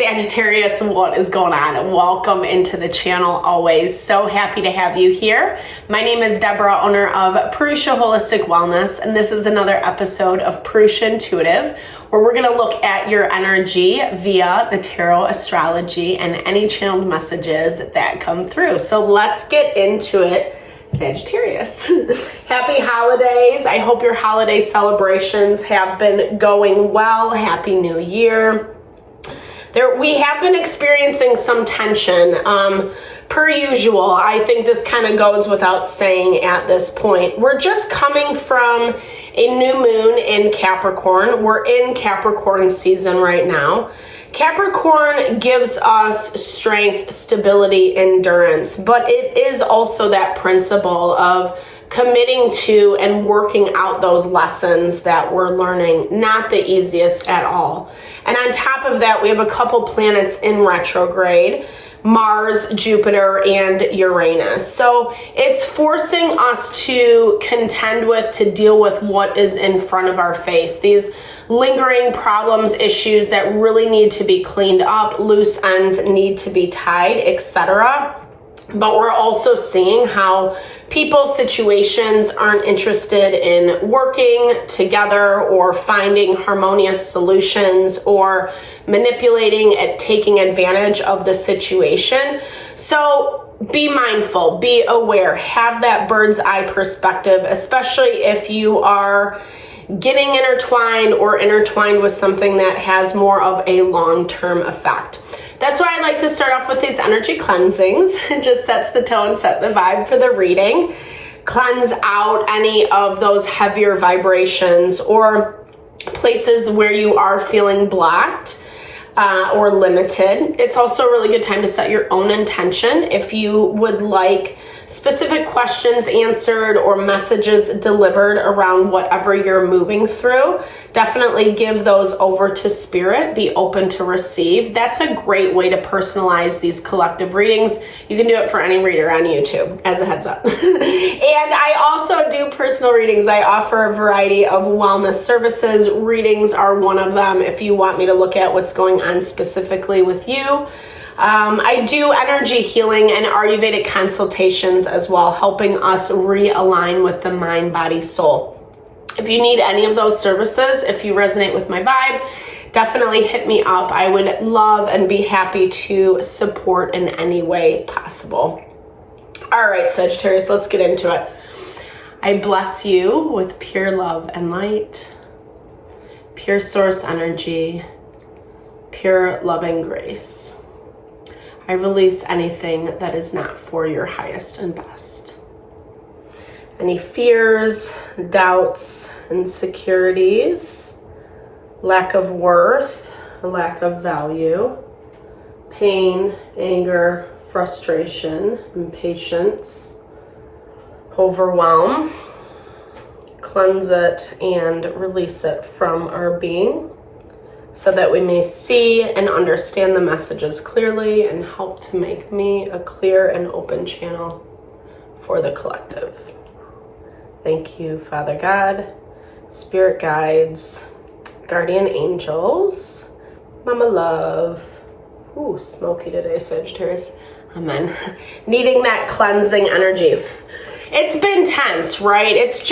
Sagittarius, what is going on? Welcome into the channel. Always so happy to have you here. My name is Deborah, owner of Purusha Holistic Wellness, and this is another episode of Purusha Intuitive, where we're going to look at your energy via the tarot, astrology, and any channeled messages that come through. So let's get into it. Sagittarius. Happy holidays. I hope your holiday celebrations have been going well. Happy New Year. We have been experiencing some tension. Per usual, I think this kind of goes without saying at this point. We're just coming from a new moon in Capricorn. We're in Capricorn season right now. Capricorn gives us strength, stability, endurance, but it is also that principle of committing to and working out those lessons that we're learning. Not the easiest at all. And on top of that, we have a couple planets in retrograde: Mars, Jupiter, and Uranus. So it's forcing us to contend with, to deal with what is in front of our face. These lingering problems, issues that really need to be cleaned up, loose ends need to be tied, etc. But we're also seeing how people, situations aren't interested in working together or finding harmonious solutions or manipulating and taking advantage of the situation. So be mindful, be aware, have that bird's eye perspective, especially if you are getting intertwined with something that has more of a long-term effect. That's why I like to start off with these energy cleansings. It just sets the tone, set the vibe for the reading. Cleanse out any of those heavier vibrations or places where you are feeling blocked or limited. It's also a really good time to set your own intention. If you would like specific questions answered or messages delivered around whatever you're moving through, definitely give those over to Spirit. Be open to receive. That's a great way to personalize these collective readings. You can do it for any reader on YouTube, as a heads up. And I also do personal readings. I offer a variety of wellness services. Readings are one of them if you want me to look at what's going on specifically with you. I do energy healing and Ayurvedic consultations as well, helping us realign with the mind, body, soul. If you need any of those services, if you resonate with my vibe, definitely hit me up. I would love and be happy to support in any way possible. All right, Sagittarius, let's get into it. I bless you with pure love and light, pure source energy, pure loving grace. I release anything that is not for your highest and best. Any fears, doubts, insecurities, lack of worth, lack of value, pain, anger, frustration, impatience, overwhelm, cleanse it and release it from our being, so that we may see and understand the messages clearly and help to make me a clear and open channel for the collective. Thank you, Father God, Spirit guides, guardian angels, Mama Love. Ooh, smoky today, Sagittarius. Amen. Needing that cleansing energy. It's been tense, right? It's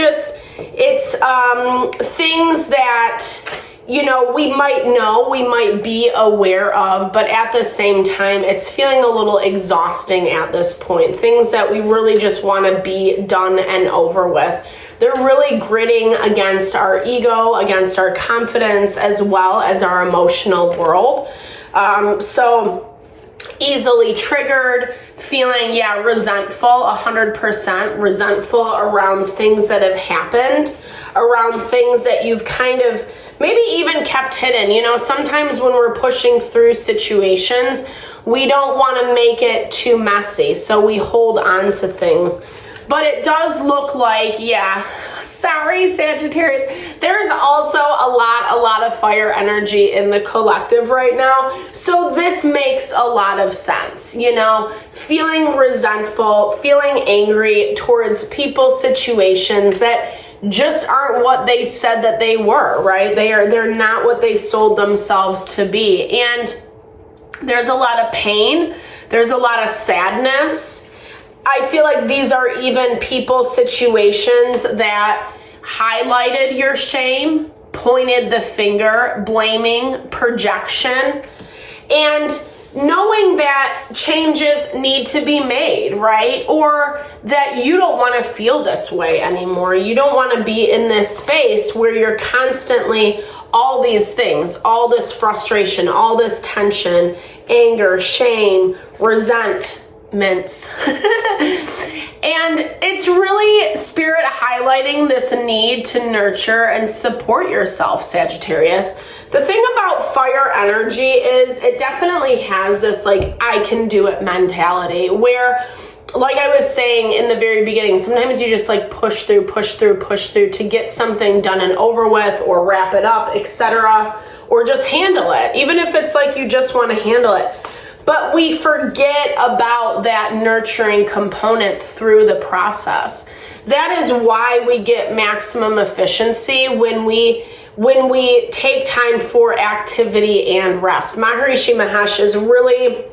things that, you know, we might be aware of, but at the same time, it's feeling a little exhausting at this point. Things that we really just want to be done and over with. They're really gritting against our ego, against our confidence, as well as our emotional world. So easily triggered, feeling, resentful, 100% resentful around things that have happened, around things that you've kind of maybe even kept hidden. You know, sometimes when we're pushing through situations, we don't want to make it too messy, so we hold on to things. But it does look like, sorry, Sagittarius, there's also a lot of fire energy in the collective right now. So this makes a lot of sense, you know, feeling resentful, feeling angry towards people, situations that just aren't what they said that they were, right? They're not what they sold themselves to be. And There's a lot of pain. There's a lot of sadness. I feel like these are even people, situations that highlighted your shame, pointed the finger, blaming, projection, and knowing that changes need to be made, right? Or that you don't want to feel this way anymore. You don't want to be in this space where you're constantly all these things, all this frustration, all this tension, anger, shame, resentments. And it's really Spirit highlighting this need to nurture and support yourself, Sagittarius. The thing about fire energy is it definitely has this like, I can do it mentality where, like I was saying in the very beginning, sometimes you just like push through to get something done and over with, or wrap it up, etc., or just handle it, even if it's like you just want to handle it. But we forget about that nurturing component through the process. That is why we get maximum efficiency when we take time for activity and rest. Maharishi Mahesh is really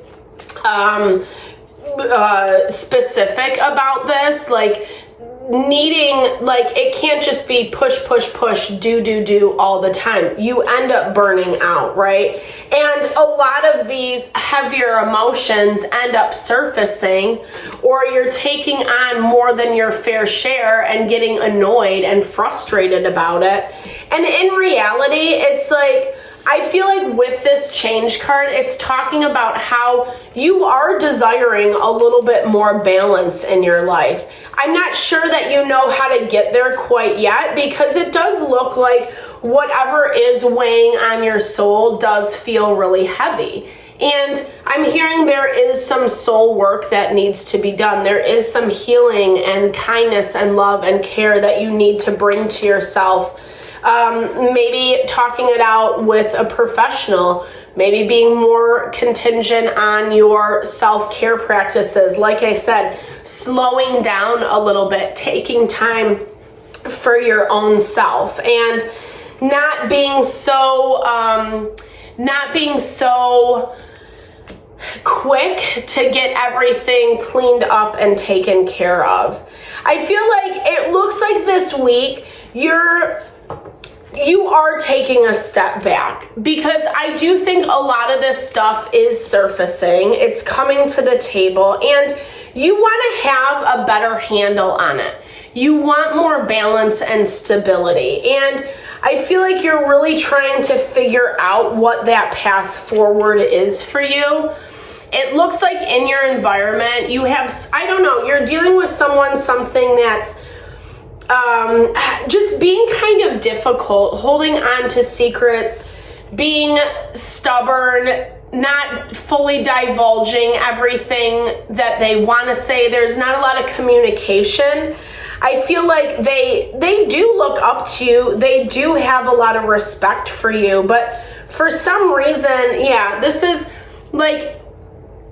specific about this, like needing, like it can't just be push, do all the time. You end up burning out, right? And a lot of these heavier emotions end up surfacing, or you're taking on more than your fair share and getting annoyed and frustrated about it. And in reality, it's like, I feel like with this change card, it's talking about how you are desiring a little bit more balance in your life. I'm not sure that you know how to get there quite yet, because it does look like whatever is weighing on your soul does feel really heavy. And I'm hearing there is some soul work that needs to be done. There is some healing and kindness and love and care that you need to bring to yourself. Maybe talking it out with a professional, maybe being more contingent on your self-care practices. Like I said, slowing down a little bit, taking time for your own self, and not being so quick to get everything cleaned up and taken care of. I feel like it looks like this week you are taking a step back, because I do think a lot of this stuff is surfacing. It's coming to the table, and you want to have a better handle on it. You want more balance and stability. And I feel like you're really trying to figure out what that path forward is for you. It looks like in your environment, you have, I don't know, you're dealing with something that's just being kind of difficult, holding on to secrets, being stubborn, not fully divulging everything that they want to say. There's not a lot of communication. I feel like they do look up to you. They do have a lot of respect for you, but for some reason, yeah, this is like,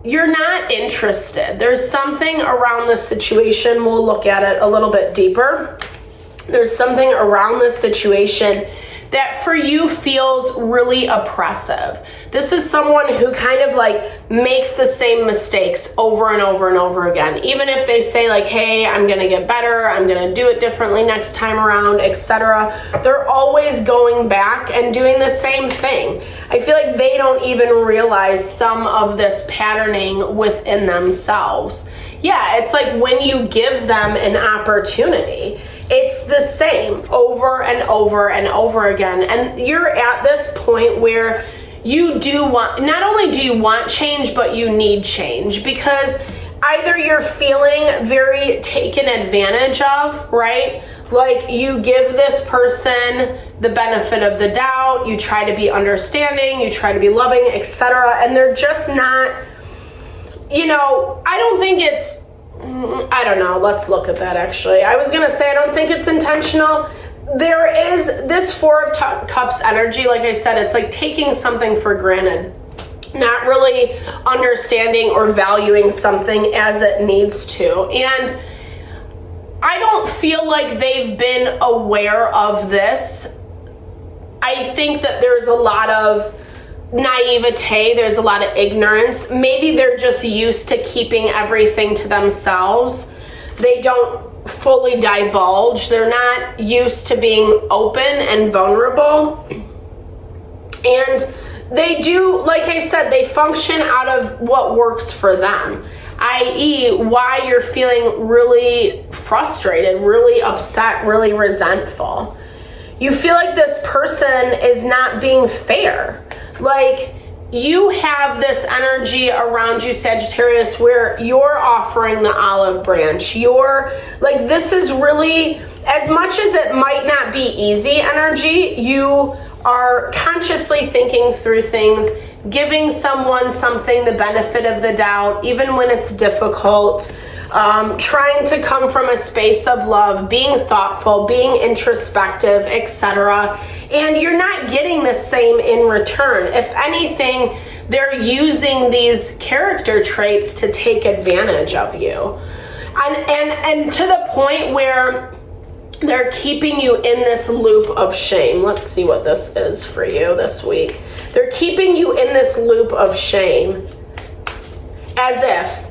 you're not interested. There's something around this situation. We'll look at it a little bit deeper. There's something around this situation that for you feels really oppressive. This is someone who kind of like makes the same mistakes over and over and over again. Even if they say like, hey, I'm gonna get better, I'm gonna do it differently next time around, etc., they're always going back and doing the same thing. I feel like they don't even realize some of this patterning within themselves. Yeah, it's like when you give them an opportunity, it's the same over and over and over again. And you're at this point where you do want, not only do you want change, but you need change, because either you're feeling very taken advantage of, right? Like you give this person the benefit of the doubt, you try to be understanding, you try to be loving, etc., and they're just not, you know, I don't think it's, I don't know, let's look at that actually. I was going to say, I don't think it's intentional. There is this Four of Cups energy, like I said, it's like taking something for granted, not really understanding or valuing something as it needs to. And I don't feel like they've been aware of this. I think that there's a lot of naivete, there's a lot of ignorance. Maybe they're just used to keeping everything to themselves. They don't fully divulge. They're not used to being open and vulnerable. And they do, like I said, they function out of what works for them, i.e. why you're feeling really frustrated, really upset, really resentful. You feel like this person is not being fair. Like, you have this energy around you, Sagittarius, where you're offering the olive branch. You're like, this is really, as much as it might not be easy energy, you are consciously thinking through things, giving someone something the benefit of the doubt, even when it's difficult, trying to come from a space of love, being thoughtful, being introspective, etc. And you're not getting the same in return. If anything, they're using these character traits to take advantage of you. And to the point where they're keeping you in this loop of shame. Let's see what this is for you this week. They're keeping you in this loop of shame as if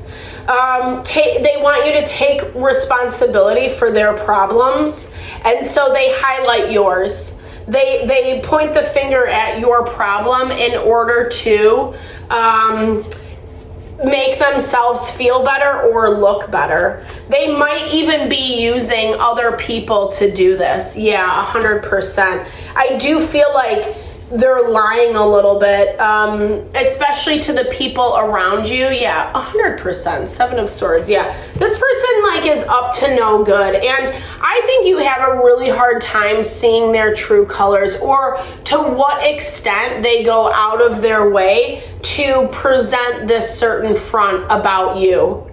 they want you to take responsibility for their problems, and so they highlight yours. They point the finger at your problem in order to make themselves feel better or look better. They might even be using other people to do this. Yeah, 100%. I do feel like they're lying a little bit, especially to the people around you. Yeah, 100%. Seven of Swords. Yeah, this person like is up to no good, and I think you have a really hard time seeing their true colors, or to what extent they go out of their way to present this certain front about you.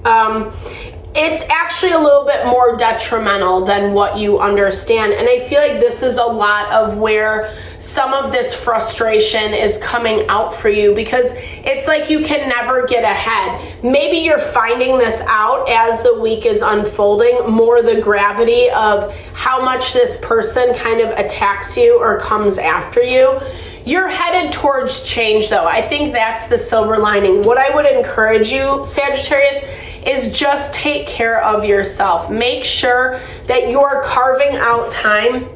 It's actually a little bit more detrimental than what you understand. And I feel like this is a lot of where some of this frustration is coming out for you, because it's like you can never get ahead. Maybe you're finding this out as the week is unfolding, more the gravity of how much this person kind of attacks you or comes after you. You're headed towards change, though. I think that's the silver lining. What I would encourage you, Sagittarius, is just take care of yourself. Make sure that you're carving out time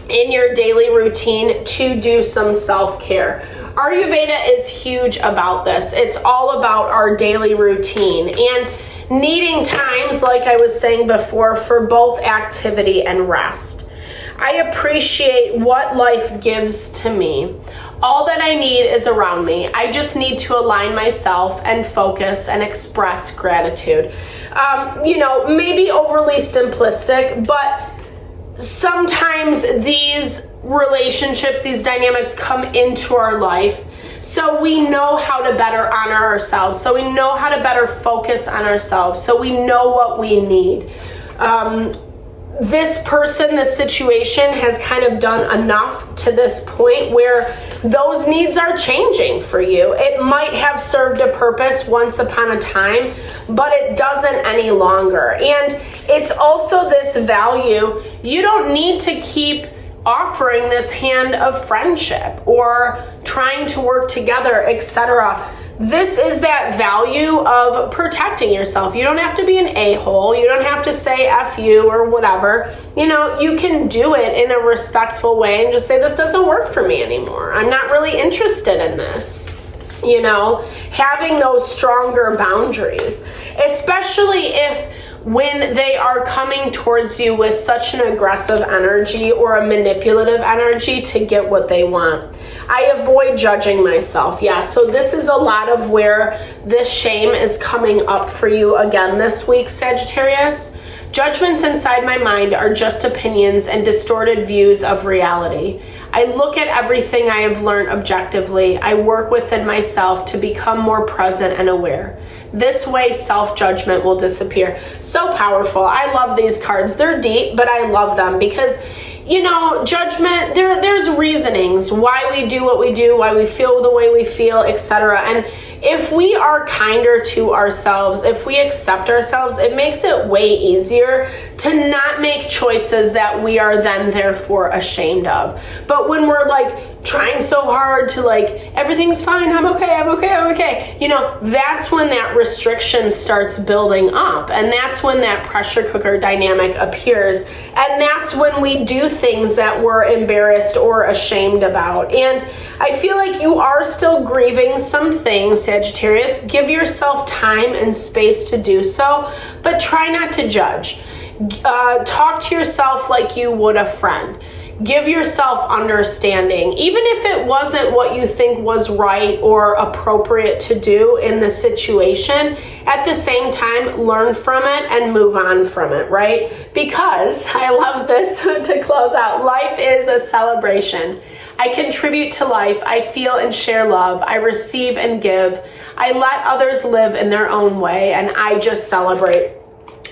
in your daily routine to do some self-care. Ayurveda is huge about this. It's all about our daily routine and needing times, like I was saying before, for both activity and rest. I appreciate what life gives to me. All that I need is around me. I just need to align myself and focus and express gratitude. Maybe overly simplistic, but sometimes these relationships, these dynamics come into our life, so we know how to better honor ourselves, so we know how to better focus on ourselves, so we know what we need. This person, this situation has kind of done enough to this point where those needs are changing for you. It might have served a purpose once upon a time, but it doesn't any longer. And it's also this value. You don't need to keep offering this hand of friendship or trying to work together, etc. This is that value of protecting yourself. You don't have to be an a-hole. You don't have to say F you or whatever. You can do it in a respectful way and just say, this doesn't work for me anymore. I'm not really interested in this. Having those stronger boundaries, especially if when they are coming towards you with such an aggressive energy or a manipulative energy to get what they want. I avoid judging myself. Yeah, so this is a lot of where this shame is coming up for you again this week, Sagittarius. Judgments inside my mind are just opinions and distorted views of reality. I look at everything I have learned objectively. I work within myself to become more present and aware. This way, self-judgment will disappear. So powerful. I love these cards. They're deep, but I love them because, judgment, there's reasonings why we do what we do, why we feel the way we feel, etc. And if we are kinder to ourselves, if we accept ourselves, it makes it way easier to not make choices that we are then therefore ashamed of. But when we're like trying so hard to like, everything's fine, I'm okay. You know, that's when that restriction starts building up, and that's when that pressure cooker dynamic appears, and that's when we do things that we're embarrassed or ashamed about. And I feel like you are still grieving some things, Sagittarius. Give yourself time and space to do so, but try not to judge. Talk to yourself like you would a friend. Give yourself understanding, even if it wasn't what you think was right or appropriate to do in the situation. At the same time, learn from it and move on from it, right? Because I love this to close out. Life is a celebration. I contribute to life. I feel and share love. I receive and give. I let others live in their own way, and I just celebrate.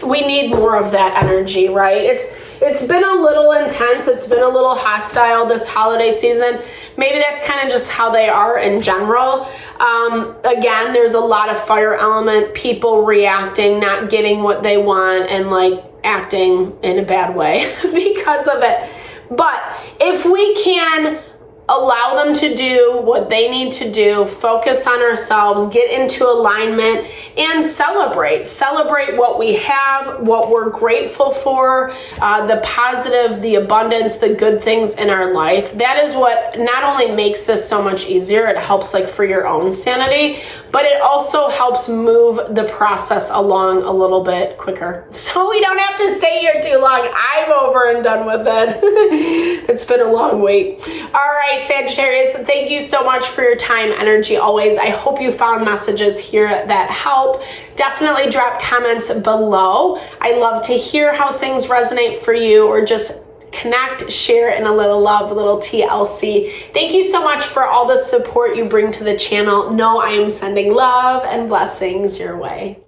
We need more of that energy, right? It's been a little intense. It's been a little hostile this holiday season. Maybe that's kind of just how they are in general. Again, there's a lot of fire element, people reacting, not getting what they want, and like acting in a bad way because of it. But if we can allow them to do what they need to do, focus on ourselves, get into alignment, and celebrate what we have, what we're grateful for, the positive, the abundance, the good things in our life. That is what not only makes this so much easier, it helps like for your own sanity, but it also helps move the process along a little bit quicker. So we don't have to stay here too long. I'm over and done with it. It's been a long wait. All right, Sagittarius, thank you so much for your time, energy always. I hope you found messages here that help. Definitely drop comments below. I love to hear how things resonate for you, or just connect, share, and a little love, a little TLC. Thank you so much for all the support you bring to the channel. Know I am sending love and blessings your way.